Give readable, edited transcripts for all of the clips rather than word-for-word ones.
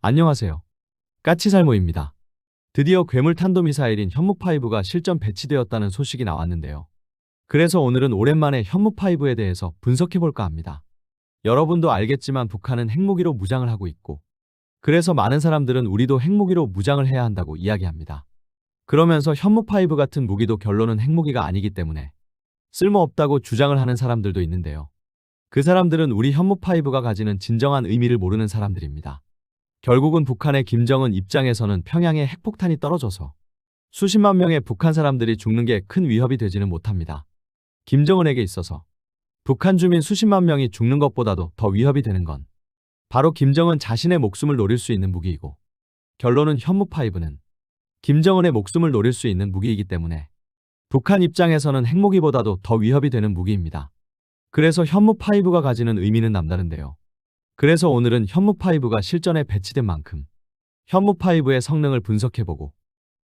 안녕하세요. 까치살모입니다. 드디어 괴물 탄도미사일인 현무5가 실전 배치되었다는 소식이 나왔는데요. 그래서 오늘은 오랜만에 현무5에 대해서 분석해볼까 합니다. 여러분도 알겠지만 북한은 핵무기로 무장을 하고 있고, 그래서 많은 사람들은 우리도 핵무기로 무장을 해야 한다고 이야기합니다. 그러면서 현무5 같은 무기도 결론은 핵무기가 아니기 때문에 쓸모없다고 주장을 하는 사람들도 있는데요. 그 사람들은 우리 현무5가 가지는 진정한 의미를 모르는 사람들입니다. 결국은 북한의 김정은 입장에서는 평양에 핵폭탄이 떨어져서 수십만 명의 북한 사람들이 죽는 게 큰 위협이 되지는 못합니다. 김정은에게 있어서 북한 주민 수십만 명이 죽는 것보다도 더 위협이 되는 건 바로 김정은 자신의 목숨을 노릴 수 있는 무기이고, 결론은 현무5는 김정은의 목숨을 노릴 수 있는 무기이기 때문에 북한 입장에서는 핵무기보다도 더 위협이 되는 무기입니다. 그래서 현무5가 가지는 의미는 남다른데요. 그래서 오늘은 현무5가 실전에 배치된 만큼 현무5의 성능을 분석해보고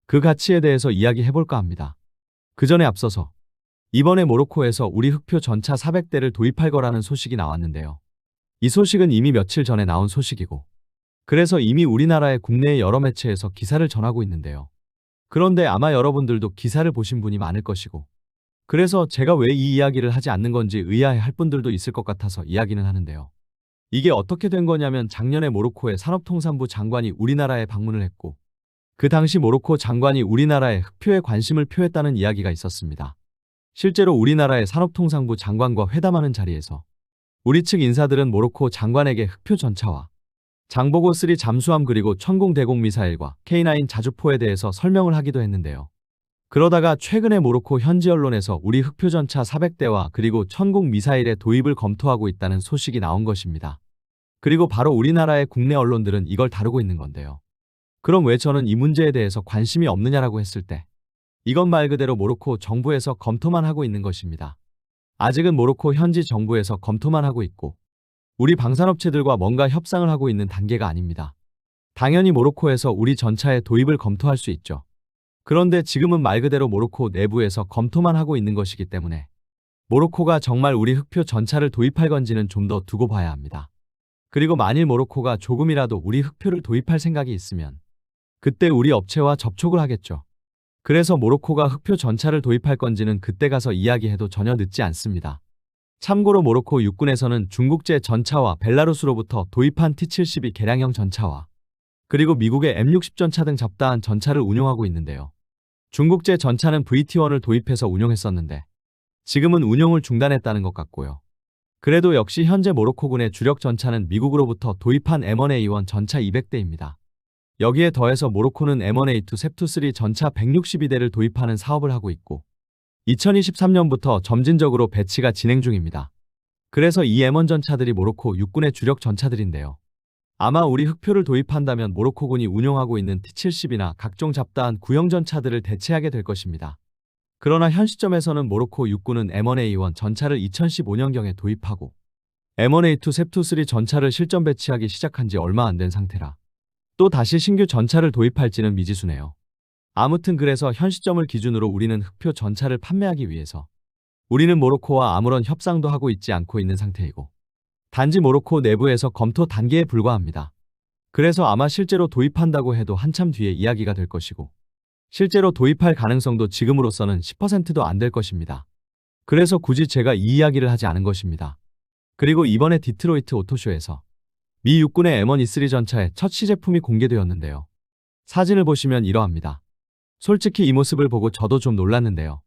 그 가치에 대해서 이야기해볼까 합니다. 그 전에 앞서서 이번에 모로코에서 우리 흑표 전차 400대를 도입할 거라는 소식이 나왔는데요. 이 소식은 이미 며칠 전에 나온 소식이고, 그래서 이미 우리나라의 국내의 여러 매체에서 기사를 전하고 있는데요. 그런데 아마 여러분들도 기사를 보신 분이 많을 것이고, 그래서 제가 왜 이 이야기를 하지 않는 건지 의아해할 분들도 있을 것 같아서 이야기는 하는데요. 이게 어떻게 된 거냐면 작년에 모로코의 산업통상부 장관이 우리나라에 방문을 했고, 그 당시 모로코 장관이 우리나라의 흑표에 관심을 표했다는 이야기가 있었습니다. 실제로 우리나라의 산업통상부 장관과 회담하는 자리에서 우리 측 인사들은 모로코 장관에게 흑표 전차와 장보고 3 잠수함 그리고 천공 대공 미사일과 K9 자주포에 대해서 설명을 하기도 했는데요. 그러다가 최근에 모로코 현지 언론에서 우리 흑표 전차 400대와 그리고 천공 미사일의 도입을 검토하고 있다는 소식이 나온 것입니다. 그리고 바로 우리나라의 국내 언론들은 이걸 다루고 있는 건데요. 그럼 왜 저는 이 문제에 대해서 관심이 없느냐라고 했을 때, 이건 말 그대로 모로코 정부에서 검토만 하고 있는 것입니다. 아직은 모로코 현지 정부에서 검토만 하고 있고, 우리 방산업체들과 뭔가 협상을 하고 있는 단계가 아닙니다. 당연히 모로코에서 우리 전차의 도입을 검토할 수 있죠. 그런데 지금은 말 그대로 모로코 내부에서 검토만 하고 있는 것이기 때문에 모로코가 정말 우리 흑표 전차를 도입할 건지는 좀 더 두고 봐야 합니다. 그리고 만일 모로코가 조금이라도 우리 흑표를 도입할 생각이 있으면 그때 우리 업체와 접촉을 하겠죠. 그래서 모로코가 흑표 전차를 도입할 건지는 그때 가서 이야기해도 전혀 늦지 않습니다. 참고로 모로코 육군에서는 중국제 전차와 벨라루스로부터 도입한 T-72 개량형 전차와 그리고 미국의 M-60 전차 등 잡다한 전차를 운용하고 있는데요. 중국제 전차는 VT-1을 도입해서 운용했었는데 지금은 운용을 중단했다는 것 같고요. 그래도 역시 현재 모로코군의 주력 전차는 미국으로부터 도입한 M1A1 전차 200대입니다. 여기에 더해서 모로코는 M1A2 셉투3 전차 162대를 도입하는 사업을 하고 있고 2023년부터 점진적으로 배치가 진행 중입니다. 그래서 이 M1 전차들이 모로코 육군의 주력 전차들인데요. 아마 우리 흑표를 도입한다면 모로코군이 운용하고 있는 T-70이나 각종 잡다한 구형 전차들을 대체하게 될 것입니다. 그러나 현 시점에서는 모로코 육군은 M1A1 전차를 2015년경에 도입하고 M1A2 셉투3 전차를 실전 배치하기 시작한 지 얼마 안 된 상태라 또 다시 신규 전차를 도입할지는 미지수네요. 아무튼 그래서 현 시점을 기준으로 우리는 흑표 전차를 판매하기 위해서 우리는 모로코와 아무런 협상도 하고 있지 않고 있는 상태이고 단지 모로코 내부에서 검토 단계에 불과합니다. 그래서 아마 실제로 도입한다고 해도 한참 뒤에 이야기가 될 것이고 실제로 도입할 가능성도 지금으로서는 10%도 안 될 것입니다. 그래서 굳이 제가 이 이야기를 하지 않은 것입니다. 그리고 이번에 디트로이트 오토쇼에서 미 육군의 M1 E3 전차의 첫 시제품이 공개되었는데요. 사진을 보시면 이러합니다. 솔직히 이 모습을 보고 저도 좀 놀랐는데요.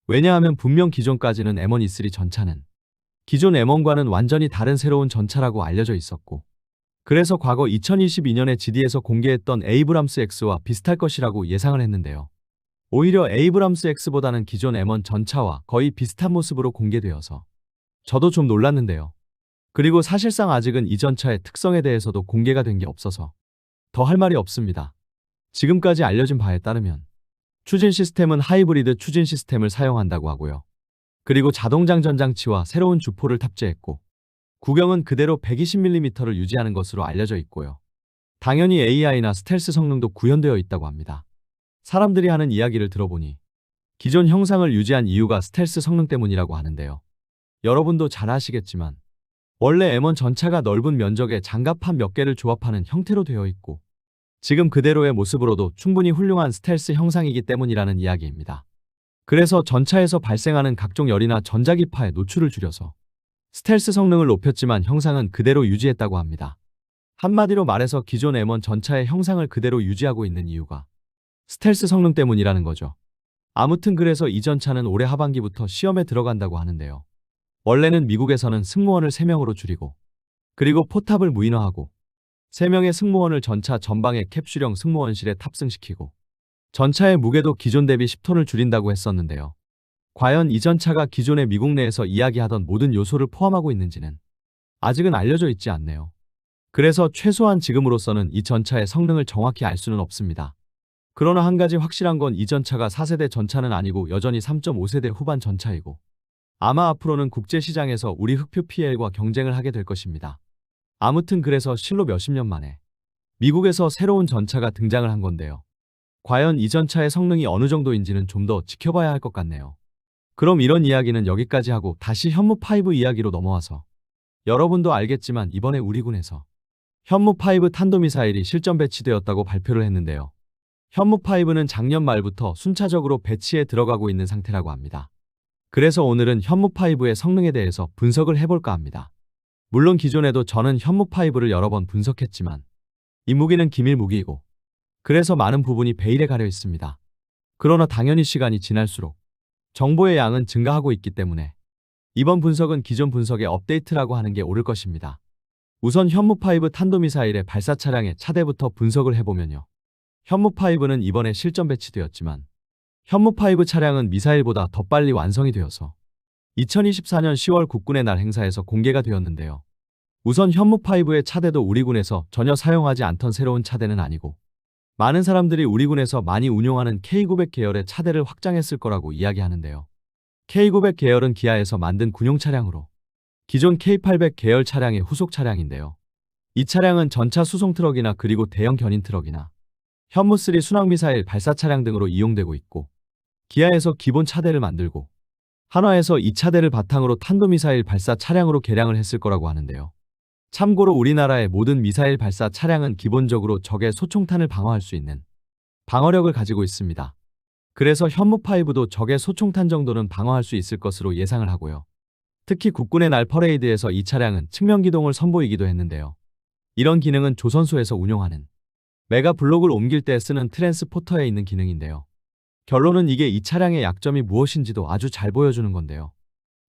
왜냐하면 분명 기존까지는 M1 E3 전차는 기존 M1과는 완전히 다른 새로운 전차라고 알려져 있었고, 그래서 과거 2022년에 GD에서 공개했던 에이브람스 X와 비슷할 것이라고 예상을 했는데요. 오히려 에이브람스 X보다는 기존 M1 전차와 거의 비슷한 모습으로 공개되어서 저도 좀 놀랐는데요. 그리고 사실상 아직은 이 전차의 특성에 대해서도 공개가 된 게 없어서 더 할 말이 없습니다. 지금까지 알려진 바에 따르면 추진 시스템은 하이브리드 추진 시스템을 사용한다고 하고요. 그리고 자동장전 장치와 새로운 주포를 탑재했고 구경은 그대로 120mm를 유지하는 것으로 알려져 있고요. 당연히 AI나 스텔스 성능도 구현되어 있다고 합니다. 사람들이 하는 이야기를 들어보니 기존 형상을 유지한 이유가 스텔스 성능 때문이라고 하는데요. 여러분도 잘 아시겠지만 원래 M1 전차가 넓은 면적에 장갑판 몇 개를 조합하는 형태로 되어 있고 지금 그대로의 모습으로도 충분히 훌륭한 스텔스 형상이기 때문이라는 이야기입니다. 그래서 전차에서 발생하는 각종 열이나 전자기파의 노출을 줄여서 스텔스 성능을 높였지만 형상은 그대로 유지했다고 합니다. 한마디로 말해서 기존 M1 전차의 형상을 그대로 유지하고 있는 이유가 스텔스 성능 때문이라는 거죠. 아무튼 그래서 이 전차는 올해 하반기부터 시험에 들어간다고 하는데요. 원래는 미국에서는 승무원을 3명으로 줄이고 그리고 포탑을 무인화하고 3명의 승무원을 전차 전방의 캡슐형 승무원실에 탑승시키고 전차의 무게도 기존 대비 10톤을 줄인다고 했었는데요. 과연 이 전차가 기존의 미국 내에서 이야기하던 모든 요소를 포함하고 있는지는 아직은 알려져 있지 않네요. 그래서 최소한 지금으로서는 이 전차의 성능을 정확히 알 수는 없습니다. 그러나 한 가지 확실한 건 이 전차가 4세대 전차는 아니고 여전히 3.5세대 후반 전차이고 아마 앞으로는 국제시장에서 우리 흑표 PL과 경쟁을 하게 될 것입니다. 아무튼 그래서 실로 몇십 년 만에 미국에서 새로운 전차가 등장을 한 건데요. 과연 이 전차의 성능이 어느 정도인지는 좀 더 지켜봐야 할 것 같네요. 그럼 이런 이야기는 여기까지 하고 다시 현무5 이야기로 넘어와서 여러분도 알겠지만 이번에 우리 군에서 현무5 탄도미사일이 실전 배치되었다고 발표를 했는데요. 현무5는 작년 말부터 순차적으로 배치에 들어가고 있는 상태라고 합니다. 그래서 오늘은 현무5의 성능에 대해서 분석을 해볼까 합니다. 물론 기존에도 저는 현무5를 여러 번 분석했지만 이 무기는 기밀 무기이고 그래서 많은 부분이 베일에 가려 있습니다. 그러나 당연히 시간이 지날수록 정보의 양은 증가하고 있기 때문에 이번 분석은 기존 분석의 업데이트라고 하는 게 옳을 것입니다. 우선 현무5 탄도미사일의 발사 차량의 차대부터 분석을 해보면요. 현무5는 이번에 실전 배치되었지만 현무5 차량은 미사일보다 더 빨리 완성이 되어서 2024년 10월 국군의 날 행사에서 공개가 되었는데요. 우선 현무5의 차대도 우리 군에서 전혀 사용하지 않던 새로운 차대는 아니고 많은 사람들이 우리 군에서 많이 운용하는 K900 계열의 차대를 확장했을 거라고 이야기하는데요. K900 계열은 기아에서 만든 군용 차량으로 기존 K800 계열 차량의 후속 차량인데요. 이 차량은 전차 수송 트럭이나 그리고 대형 견인 트럭이나 현무3 순항미사일 발사 차량 등으로 이용되고 있고 기아에서 기본 차대를 만들고 한화에서 이 차대를 바탕으로 탄도미사일 발사 차량으로 개량을 했을 거라고 하는데요. 참고로 우리나라의 모든 미사일 발사 차량은 기본적으로 적의 소총탄을 방어할 수 있는 방어력을 가지고 있습니다. 그래서 현무5도 적의 소총탄 정도는 방어할 수 있을 것으로 예상을 하고요. 특히 국군의 날 퍼레이드에서 이 차량은 측면 기동을 선보이기도 했는데요. 이런 기능은 조선소에서 운용하는 메가 블록을 옮길 때 쓰는 트랜스포터에 있는 기능인데요. 결론은 이게 이 차량의 약점이 무엇인지도 아주 잘 보여주는 건데요.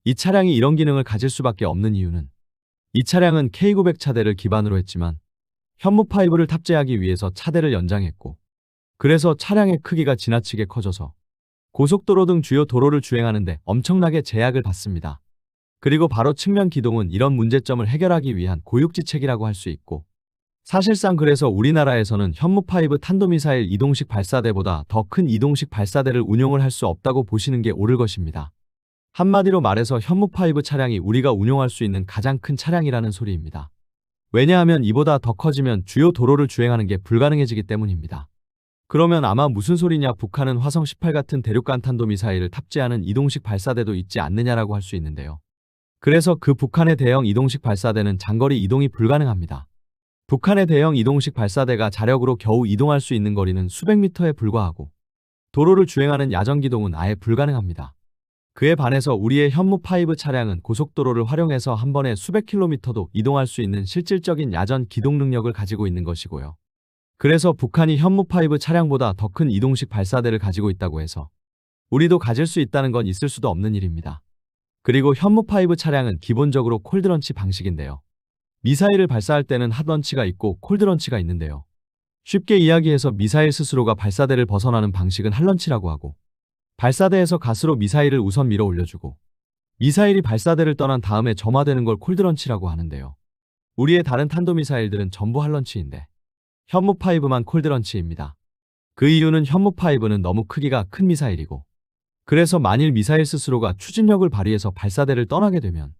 이 차량이 이런 기능을 가질 수밖에 없는 이유는 이 차량은 K900 차대를 기반으로 했지만 현무5를 탑재하기 위해서 차대를 연장했고 그래서 차량의 크기가 지나치게 커져서 고속도로 등 주요 도로를 주행하는데 엄청나게 제약을 받습니다. 그리고 바로 측면 기동은 이런 문제점을 해결하기 위한 고육지책이라고 할 수 있고 사실상 그래서 우리나라에서는 현무5 탄도미사일 이동식 발사대보다 더 큰 이동식 발사대를 운용을 할 수 없다고 보시는 게 옳을 것입니다. 한마디로 말해서 현무5 차량이 우리가 운용할 수 있는 가장 큰 차량이라는 소리입니다. 왜냐하면 이보다 더 커지면 주요 도로를 주행하는 게 불가능해지기 때문입니다. 그러면 아마 무슨 소리냐 북한은 화성 18 같은 대륙간 탄도미사일을 탑재하는 이동식 발사대도 있지 않느냐라고 할 수 있는데요. 그래서 그 북한의 대형 이동식 발사대는 장거리 이동이 불가능합니다. 북한의 대형 이동식 발사대가 자력으로 겨우 이동할 수 있는 거리는 수백 미터에 불과하고 도로를 주행하는 야전 기동은 아예 불가능합니다. 그에 반해서 우리의 현무5 차량은 고속도로를 활용해서 한 번에 수백 킬로미터도 이동할 수 있는 실질적인 야전 기동 능력을 가지고 있는 것이고요. 그래서 북한이 현무5 차량보다 더 큰 이동식 발사대를 가지고 있다고 해서 우리도 가질 수 있다는 건 있을 수도 없는 일입니다. 그리고 현무5 차량은 기본적으로 콜드런치 방식인데요. 미사일을 발사할 때는 핫런치가 있고 콜드런치가 있는데요. 쉽게 이야기해서 미사일 스스로가 발사대를 벗어나는 방식은 핫런치라고 하고 발사대에서 가스로 미사일을 우선 밀어 올려주고 미사일이 발사대를 떠난 다음에 점화되는 걸 콜드런치라고 하는데요. 우리의 다른 탄도미사일들은 전부 핫런치인데 현무5만 콜드런치입니다. 그 이유는 현무5는 너무 크기가 큰 미사일이고 그래서 만일 미사일 스스로가 추진력을 발휘해서 발사대를 떠나게 되면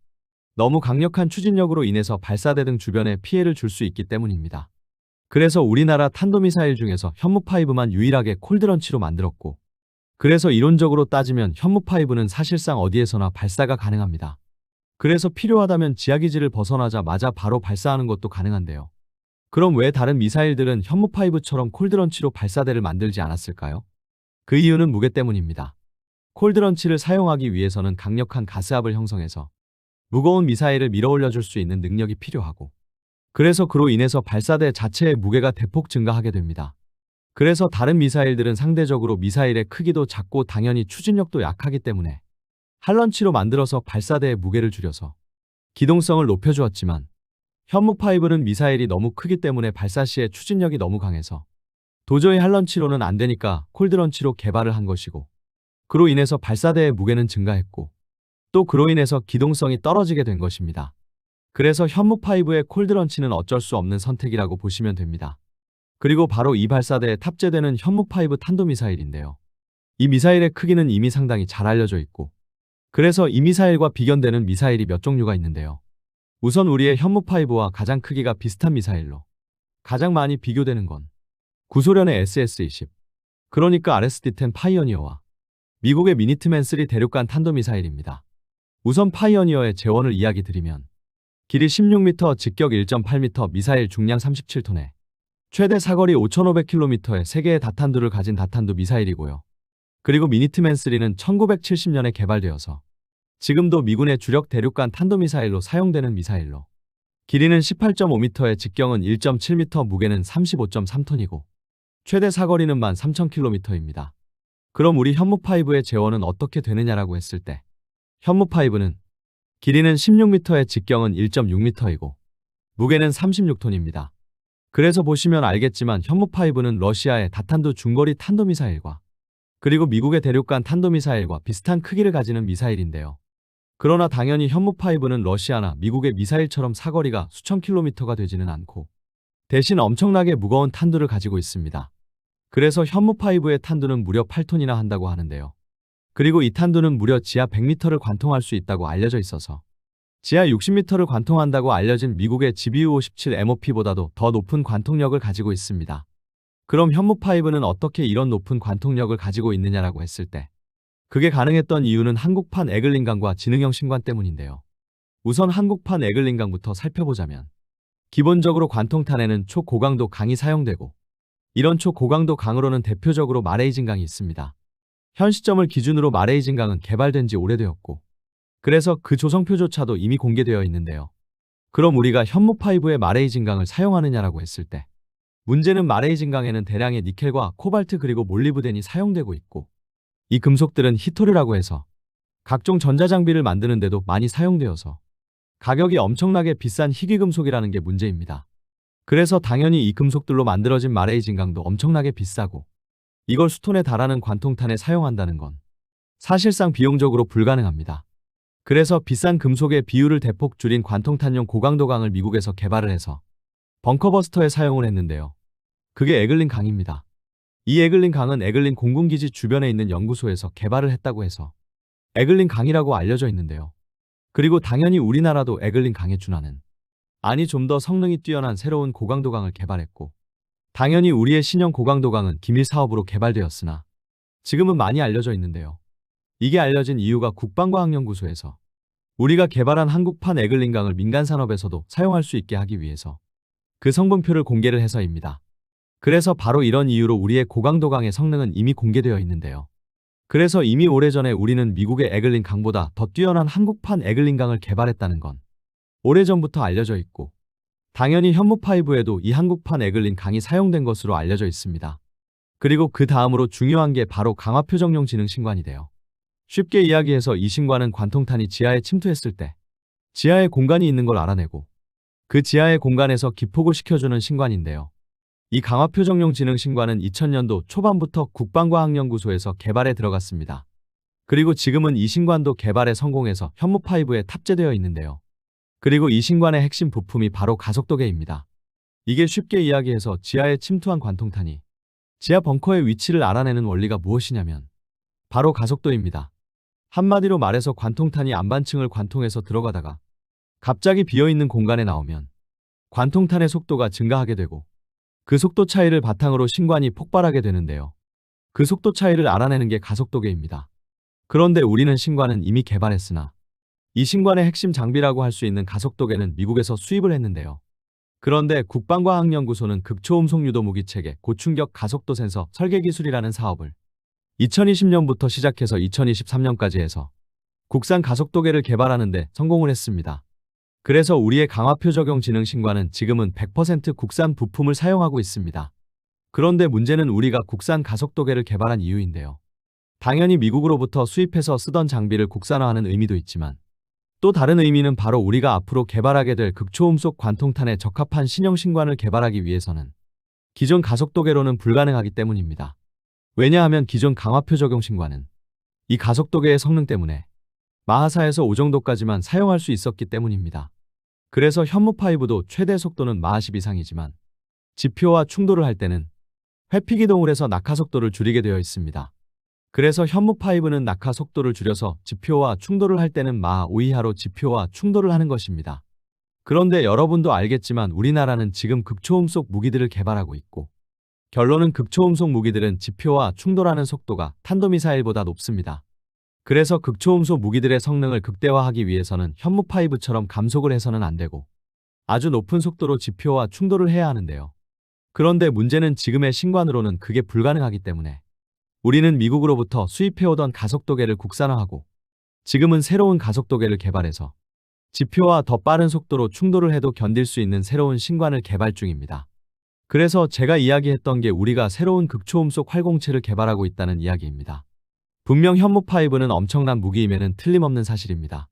너무 강력한 추진력으로 인해서 발사대 등 주변에 피해를 줄 수 있기 때문입니다. 그래서 우리나라 탄도미사일 중에서 현무5만 유일하게 콜드런치로 만들었고 그래서 이론적으로 따지면 현무5는 사실상 어디에서나 발사가 가능합니다. 그래서 필요하다면 지하기지를 벗어나자마자 바로 발사하는 것도 가능한데요. 그럼 왜 다른 미사일들은 현무5처럼 콜드런치로 발사대를 만들지 않았을까요? 그 이유는 무게 때문입니다. 콜드런치를 사용하기 위해서는 강력한 가스압을 형성해서 무거운 미사일을 밀어올려줄 수 있는 능력이 필요하고, 그래서 그로 인해서 발사대 자체의 무게가 대폭 증가하게 됩니다. 그래서 다른 미사일들은 상대적으로 미사일의 크기도 작고 당연히 추진력도 약하기 때문에 한런치로 만들어서 발사대의 무게를 줄여서 기동성을 높여주었지만, 현무5는 미사일이 너무 크기 때문에 발사 시에 추진력이 너무 강해서 도저히 한런치로는 안 되니까 콜드런치로 개발을 한 것이고, 그로 인해서 발사대의 무게는 증가했고, 또 그로 인해서 기동성이 떨어지게 된 것입니다. 그래서 현무5의 콜드런치는 어쩔 수 없는 선택이라고 보시면 됩니다. 그리고 바로 이 발사대에 탑재되는 현무5 탄도미사일인데요. 이 미사일의 크기는 이미 상당히 잘 알려져 있고, 그래서 이 미사일과 비견되는 미사일이 몇 종류가 있는데요. 우선 우리의 현무5와 가장 크기가 비슷한 미사일로 가장 많이 비교되는 건 구소련의 SS-20, 그러니까 RSD-10 파이어니어와 미국의 미니트맨 3 대륙간 탄도미사일입니다. 우선 파이어니어의 재원을 이야기 드리면 길이 16m, 직격 1.8m, 미사일 중량 37톤에 최대 사거리 5,500km의 3개의 다탄두를 가진 다탄두 미사일이고요. 그리고 미니트맨 3는 1970년에 개발되어서 지금도 미군의 주력 대륙간 탄도미사일로 사용되는 미사일로 길이는 18.5m에 직경은 1.7m, 무게는 35.3톤이고 최대 사거리는 13,000km입니다. 그럼 우리 현무5의 재원은 어떻게 되느냐라고 했을 때, 현무5는 길이는 16m에 직경은 1.6m이고 무게는 36톤입니다. 그래서 보시면 알겠지만 현무5는 러시아의 다탄두 중거리 탄도미사일과 그리고 미국의 대륙간 탄도미사일과 비슷한 크기를 가지는 미사일인데요. 그러나 당연히 현무5는 러시아나 미국의 미사일처럼 사거리가 수천 킬로미터가 되지는 않고 대신 엄청나게 무거운 탄두를 가지고 있습니다. 그래서 현무5의 탄두는 무려 8톤이나 한다고 하는데요. 그리고 이 탄두는 무려 지하 100m를 관통할 수 있다고 알려져 있어서 지하 60m를 관통한다고 알려진 미국의 GBU-57 MOP보다도 더 높은 관통력을 가지고 있습니다. 그럼 현무5는 어떻게 이런 높은 관통력을 가지고 있느냐라고 했을 때, 그게 가능했던 이유는 한국판 에글린강과 지능형 신관 때문인데요. 우선 한국판 에글린강부터 살펴보자면 기본적으로 관통탄에는 초고강도 강이 사용되고, 이런 초고강도 강으로는 대표적으로 마레이진강이 있습니다. 현 시점을 기준으로 마레이진강은 개발된 지 오래되었고, 그래서 그 조성표조차도 이미 공개되어 있는데요. 그럼 우리가 현무5의 마레이진강을 사용하느냐라고 했을 때, 문제는 마레이진강에는 대량의 니켈과 코발트 그리고 몰리브덴이 사용되고 있고, 이 금속들은 히토류라고 해서 각종 전자장비를 만드는 데도 많이 사용되어서 가격이 엄청나게 비싼 희귀금속이라는 게 문제입니다. 그래서 당연히 이 금속들로 만들어진 마레이진강도 엄청나게 비싸고, 이걸 수톤에 달하는 관통탄에 사용한다는 건 사실상 비용적으로 불가능합니다. 그래서 비싼 금속의 비율을 대폭 줄인 관통탄용 고강도강을 미국에서 개발을 해서 벙커버스터에 사용을 했는데요. 그게 에글린 강입니다. 이 에글린 강은 에글린 공군기지 주변에 있는 연구소에서 개발을 했다고 해서 에글린 강이라고 알려져 있는데요. 그리고 당연히 우리나라도 에글린 강에 준하는, 아니 좀 더 성능이 뛰어난 새로운 고강도강을 개발했고, 당연히 우리의 신형 고강도강은 기밀 사업으로 개발되었으나 지금은 많이 알려져 있는데요. 이게 알려진 이유가 국방과학연구소에서 우리가 개발한 한국판 에글린강을 민간산업에서도 사용할 수 있게 하기 위해서 그 성분표를 공개를 해서입니다. 그래서 바로 이런 이유로 우리의 고강도강의 성능은 이미 공개되어 있는데요. 그래서 이미 오래전에 우리는 미국의 에글린강보다 더 뛰어난 한국판 에글린강을 개발했다는 건 오래전부터 알려져 있고, 당연히 현무5에도 이 한국판 에글린 강이 사용된 것으로 알려져 있습니다. 그리고 그 다음으로 중요한 게 바로 강화표정용 지능 신관이돼요. 쉽게 이야기해서 이 신관은 관통탄이 지하에 침투했을 때 지하에 공간이 있는 걸 알아내고 그 지하의 공간에서 기폭을 시켜주는 신관인데요. 이 강화표정용 지능 신관은 2000년도 초반부터 국방과학연구소에서 개발에 들어갔습니다. 그리고 지금은 이 신관도 개발에 성공해서 현무5에 탑재되어 있는데요. 그리고 이 신관의 핵심 부품이 바로 가속도계입니다. 이게 쉽게 이야기해서 지하에 침투한 관통탄이 지하 벙커의 위치를 알아내는 원리가 무엇이냐면 바로 가속도입니다. 한마디로 말해서 관통탄이 안반층을 관통해서 들어가다가 갑자기 비어있는 공간에 나오면 관통탄의 속도가 증가하게 되고, 그 속도 차이를 바탕으로 신관이 폭발하게 되는데요. 그 속도 차이를 알아내는 게 가속도계입니다. 그런데 우리는 신관은 이미 개발했으나 이 신관의 핵심 장비라고 할 수 있는 가속도계는 미국에서 수입을 했는데요. 그런데 국방과학연구소는 극초음속 유도 무기체계 고충격 가속도 센서 설계 기술이라는 사업을 2020년부터 시작해서 2023년까지 해서 국산 가속도계를 개발하는 데 성공을 했습니다. 그래서 우리의 강화표 적용 지능 신관은 지금은 100% 국산 부품을 사용하고 있습니다. 그런데 문제는 우리가 국산 가속도계를 개발한 이유인데요. 당연히 미국으로부터 수입해서 쓰던 장비를 국산화하는 의미도 있지만 또 다른 의미는 바로 우리가 앞으로 개발하게 될 극초음속 관통탄에 적합한 신형 신관을 개발하기 위해서는 기존 가속도계로는 불가능하기 때문입니다. 왜냐하면 기존 강화표 적용 신관은 이 가속도계의 성능 때문에 마하 4에서 5 정도까지만 사용할 수 있었기 때문입니다. 그래서 현무5도 최대 속도는 마하 10 이상이지만 지표와 충돌을 할 때는 회피 기동을 해서 낙하 속도를 줄이게 되어 있습니다. 그래서 현무5는 낙하 속도를 줄여서 지표와 충돌을 할 때는 마하 5 이하로 지표와 충돌을 하는 것입니다. 그런데 여러분도 알겠지만 우리나라는 지금 극초음속 무기들을 개발하고 있고 결론은 극초음속 무기들은 지표와 충돌하는 속도가 탄도미사일보다 높습니다. 그래서 극초음속 무기들의 성능을 극대화하기 위해서는 현무5처럼 감속을 해서는 안 되고 아주 높은 속도로 지표와 충돌을 해야 하는데요. 그런데 문제는 지금의 신관으로는 그게 불가능하기 때문에 우리는 미국으로부터 수입해오던 가속도계를 국산화하고 지금은 새로운 가속도계를 개발해서 지표와 더 빠른 속도로 충돌을 해도 견딜 수 있는 새로운 신관을 개발 중입니다. 그래서 제가 이야기했던 게 우리가 새로운 극초음속 활공체를 개발하고 있다는 이야기입니다. 분명 현무5는 엄청난 무기임에는 틀림없는 사실입니다.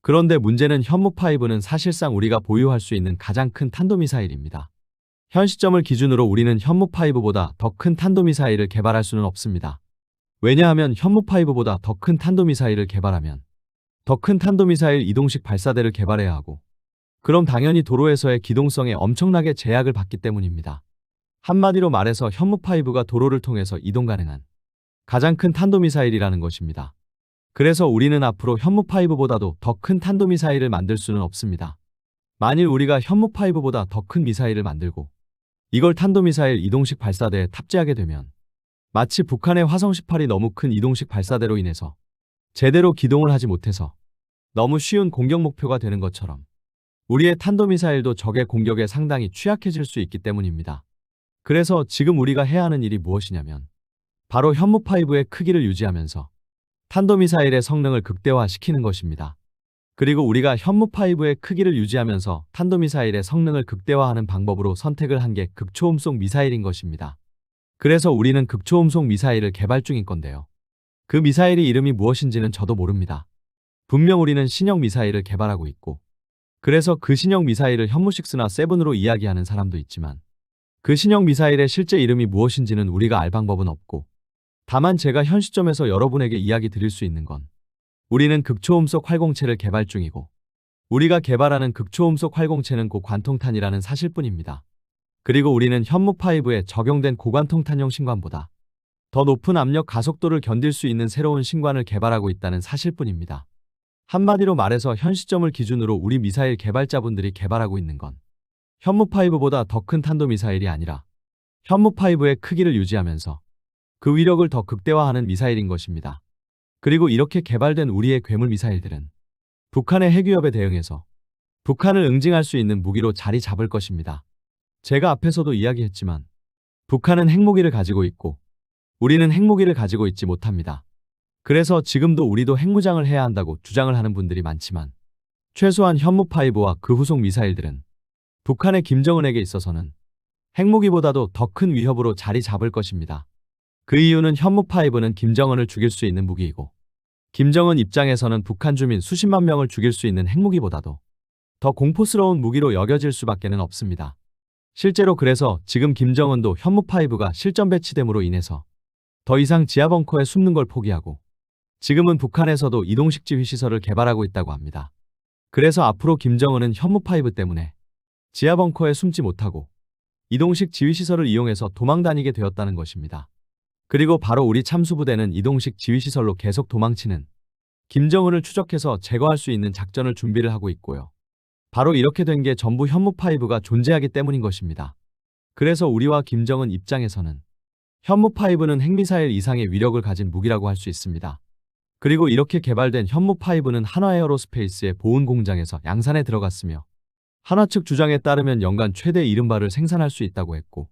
그런데 문제는 현무5는 사실상 우리가 보유할 수 있는 가장 큰 탄도미사일입니다. 현 시점을 기준으로 우리는 현무5보다 더 큰 탄도미사일을 개발할 수는 없습니다. 왜냐하면 현무5보다 더 큰 탄도미사일을 개발하면 더 큰 탄도미사일 이동식 발사대를 개발해야 하고 그럼 당연히 도로에서의 기동성에 엄청나게 제약을 받기 때문입니다. 한마디로 말해서 현무5가 도로를 통해서 이동 가능한 가장 큰 탄도미사일이라는 것입니다. 그래서 우리는 앞으로 현무5보다도 더 큰 탄도미사일을 만들 수는 없습니다. 만일 우리가 현무5보다 더 큰 미사일을 만들고 이걸 탄도미사일 이동식 발사대에 탑재하게 되면 마치 북한의 화성 18이 너무 큰 이동식 발사대로 인해서 제대로 기동을 하지 못해서 너무 쉬운 공격 목표가 되는 것처럼 우리의 탄도미사일도 적의 공격에 상당히 취약해질 수 있기 때문입니다. 그래서 지금 우리가 해야 하는 일이 무엇이냐면 바로 현무5의 크기를 유지하면서 탄도미사일의 성능을 극대화시키는 것입니다. 그리고 우리가 현무5의 크기를 유지하면서 탄도미사일의 성능을 극대화하는 방법으로 선택을 한 게 극초음속 미사일인 것입니다. 그래서 우리는 극초음속 미사일을 개발 중인 건데요. 그 미사일이 이름이 무엇인지는 저도 모릅니다. 분명 우리는 신형 미사일을 개발하고 있고 그래서 그 신형 미사일을 현무6나 7으로 이야기하는 사람도 있지만 그 신형 미사일의 실제 이름이 무엇인지는 우리가 알 방법은 없고 다만 제가 현 시점에서 여러분에게 이야기 드릴 수 있는 건 우리는 극초음속 활공체를 개발 중이고 우리가 개발하는 극초음속 활공체는 고관통탄이라는 사실뿐입니다. 그리고 우리는 현무5에 적용된 고관통탄용 신관보다 더 높은 압력 가속도를 견딜 수 있는 새로운 신관을 개발하고 있다는 사실뿐입니다. 한마디로 말해서 현 시점을 기준으로 우리 미사일 개발자분들이 개발하고 있는 건 현무5보다 더 큰 탄도미사일이 아니라 현무5의 크기를 유지하면서 그 위력을 더 극대화하는 미사일인 것입니다. 그리고 이렇게 개발된 우리의 괴물 미사일들은 북한의 핵위협에 대응해서 북한을 응징할 수 있는 무기로 자리 잡을 것입니다. 제가 앞에서도 이야기했지만 북한은 핵무기를 가지고 있고 우리는 핵무기를 가지고 있지 못합니다. 그래서 지금도 우리도 핵무장을 해야 한다고 주장을 하는 분들이 많지만 최소한 현무5와 그 후속 미사일들은 북한의 김정은에게 있어서는 핵무기보다도 더 큰 위협으로 자리 잡을 것입니다. 그 이유는 현무5는 김정은을 죽일 수 있는 무기이고 김정은 입장에서는 북한 주민 수십만 명을 죽일 수 있는 핵무기보다도 더 공포스러운 무기로 여겨질 수밖에는 없습니다. 실제로 그래서 지금 김정은도 현무5가 실전 배치됨으로 인해서 더 이상 지하벙커에 숨는 걸 포기하고 지금은 북한에서도 이동식 지휘시설을 개발하고 있다고 합니다. 그래서 앞으로 김정은은 현무5 때문에 지하벙커에 숨지 못하고 이동식 지휘시설을 이용해서 도망다니게 되었다는 것입니다. 그리고 바로 우리 참수부대는 이동식 지휘시설로 계속 도망치는 김정은을 추적해서 제거할 수 있는 작전을 준비를 하고 있고요. 바로 이렇게 된 게 전부 현무5가 존재하기 때문인 것입니다. 그래서 우리와 김정은 입장에서는 현무5는 핵미사일 이상의 위력을 가진 무기라고 할 수 있습니다. 그리고 이렇게 개발된 현무5는 한화에어로스페이스의 보훈 공장에서 양산에 들어갔으며 한화 측 주장에 따르면 연간 최대 70발을 생산할 수 있다고 했고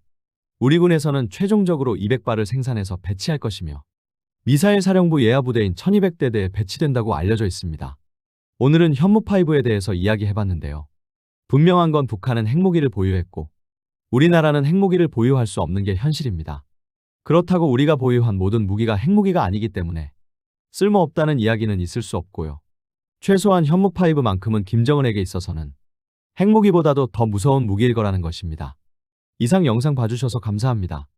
우리 군에서는 최종적으로 200발을 생산해서 배치할 것이며 미사일 사령부 예하부대인 1200대대에 배치된다고 알려져 있습니다. 오늘은 현무5에 대해서 이야기해봤는데요. 분명한 건 북한은 핵무기를 보유했고 우리나라는 핵무기를 보유할 수 없는 게 현실입니다. 그렇다고 우리가 보유한 모든 무기가 핵무기가 아니기 때문에 쓸모없다는 이야기는 있을 수 없고요. 최소한 현무5만큼은 김정은에게 있어서는 핵무기보다도 더 무서운 무기일 거라는 것입니다. 이상 영상 봐주셔서 감사합니다.